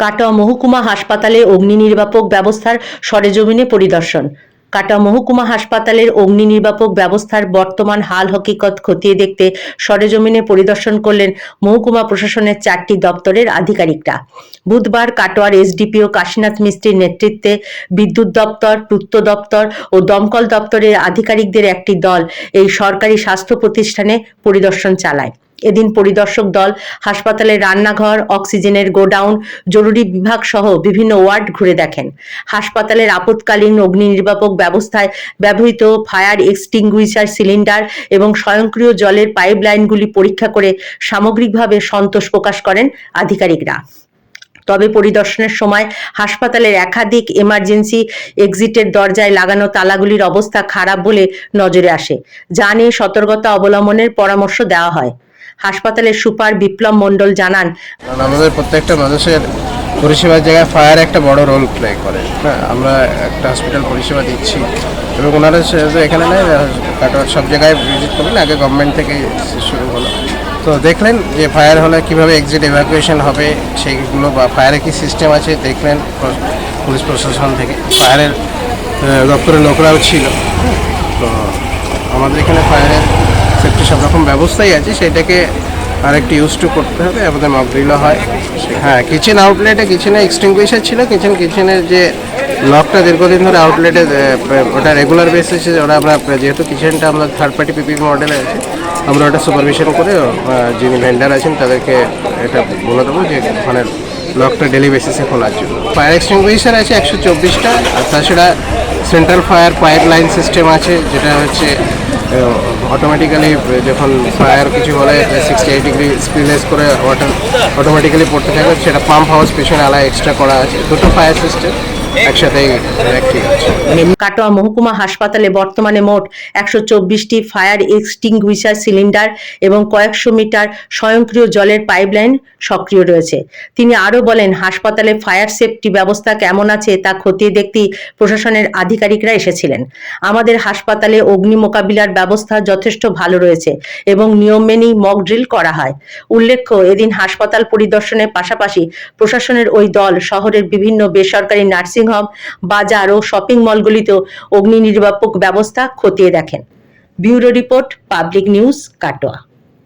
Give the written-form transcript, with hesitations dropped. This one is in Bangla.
কাটোয়া মহকুমা হাসপাতালে অগ্নি নির্বাপক ব্যবস্থার সরেজমিনে পরিদর্শন। কাটোয়া মহকুমা হাসপাতালের অগ্নি নির্বাপক ব্যবস্থার বর্তমান হাল হকিকত খতিয়ে দেখতে সরেজমিনে পরিদর্শন করলেন মহকুমা প্রশাসনের 4টি দপ্তরের আধিকারিকরা। বুধবার কাটোয়ার এসডিপিও কাশীনাথ মিস্ত্রির নেতৃত্বে বিদ্যুৎ দপ্তর, পূর্ত দপ্তর ও দমকল দপ্তরের আধিকারিকদের একটি দল এই সরকারি স্বাস্থ্য প্রতিষ্ঠানে পরিদর্শন চালায়। এদিন পরিদর্শক দল হাসপাতালের রান্নাঘর, অক্সিজেনের গোডাউন, জরুরি বিভাগ সহ বিভিন্ন ওয়ার্ড ঘুরে দেখেন। হাসপাতালের আপৎকালীন অগ্নি নির্বাপক ব্যবস্থায় ব্যবহৃত ফায়ার এক্সটিংগুইশার সিলিন্ডার এবং স্বয়ংক্রিয় জলের পাইপলাইনগুলি পরীক্ষা করে সামগ্রিকভাবে সন্তোষ প্রকাশ করেন আধিকারিকরা। তবে পরিদর্শনের সময় হাসপাতালের একাধিক এমার্জেন্সি এক্সিটের দরজায় লাগানো তালাগুলির অবস্থা খারাপ বলে নজরে আসে, যা নিয়ে সতর্কতা অবলম্বনের পরামর্শ দেওয়া হয়। হাসপাতালের সুপার বিপ্লব মণ্ডল জানান, আমাদের প্রত্যেকটা মানুষের পরিষেবার জায়গায় ফায়ার একটা বড় রোল প্লে করে। হ্যাঁ, আমরা একটা হসপিটাল পরিষেবা দিচ্ছি এবং ওনারা এখানে নেই, কাটোয়ার সব জায়গায় ভিজিট করলেন। আগে গভর্নমেন্ট থেকে শুরু হলো, তো দেখলেন যে ফায়ার হলে কীভাবে এক্সিট এভাকুয়েশন হবে সেইগুলো, বা ফায়ারের কী সিস্টেম আছে দেখলেন। পুলিশ প্রশাসন থেকে ফায়ারের দপ্তরের লোকরাও ছিল। তো আমাদের এখানে ফায়ারের সেফটি সব রকম ব্যবস্থাই আছে, সেটাকে আরেকটু ইউজ টু করতে হবে। আমাদের মক ড্রিলও হয়। হ্যাঁ, কিচেন আউটলেটে কিচেনে এক্সটিংগুইশার ছিল, কিচেনের যে লকটা দীর্ঘদিন ধরে আউটলেটে ওটা রেগুলার বেসিসে ওরা আমরা, যেহেতু কিচেনটা আমরা থার্ড পার্টি পিপি মডেলে আছে, আমরা ওটা সুপারভিশন করে যিনি ভেন্ডার আছেন তাদেরকে এটা বলে দেবো যে ওখানে লকটা ডেলি বেসিসে খোলার জন্য। ফায়ার এক্সটিংগুইশার আছে 124টা, আর তাছাড়া central fire pipe line system আছে, যেটা হচ্ছে অটোমেটিক্যালি যখন ফায়ার কিছু হলে 68 ডিগ্রি স্পিলেস করে ওয়াটার অটোমেটিক্যালি পড়তে থাকবে, সেটা পাম্প হাউস পেছনে আলাদা এক্সট্রা করা আছে। দুটো ফায়ার সিস্টেম একসাথে অ্যাক্টিভ আছে। কাটোয়া মহকুমা হাসপাতালে বর্তমানে মোট 124টি ফায়ার এক্সটিংগুইশার সিলিন্ডার এবং কয়েকশো মিটার স্বয়ংক্রিয় জলের পাইপলাইন সক্রিয় রয়েছে। তিনি আরও বলেন, হাসপাতালে ফায়ার সেফটি ব্যবস্থা কেমন আছে তা খতিয়ে দেখতেই প্রশাসনের আধিকারিকরা এসেছিলেন। আমাদের হাসপাতালে অগ্নি মোকাবিলার ব্যবস্থা যথেষ্ট ভালো রয়েছে এবং নিয়ম মেনেই মক ড্রিল করা হয়। উল্লেখ্য, এদিন হাসপাতাল পরিদর্শনের পাশাপাশি প্রশাসনের ওই দল শহরের বিভিন্ন বেসরকারি নার্সিংহোম, বাজার ও শপিং মলগুলিতেও অগ্নি নির্বাপক ব্যবস্থা খতিয়ে দেখেন। Bureau report, public news, Katwa.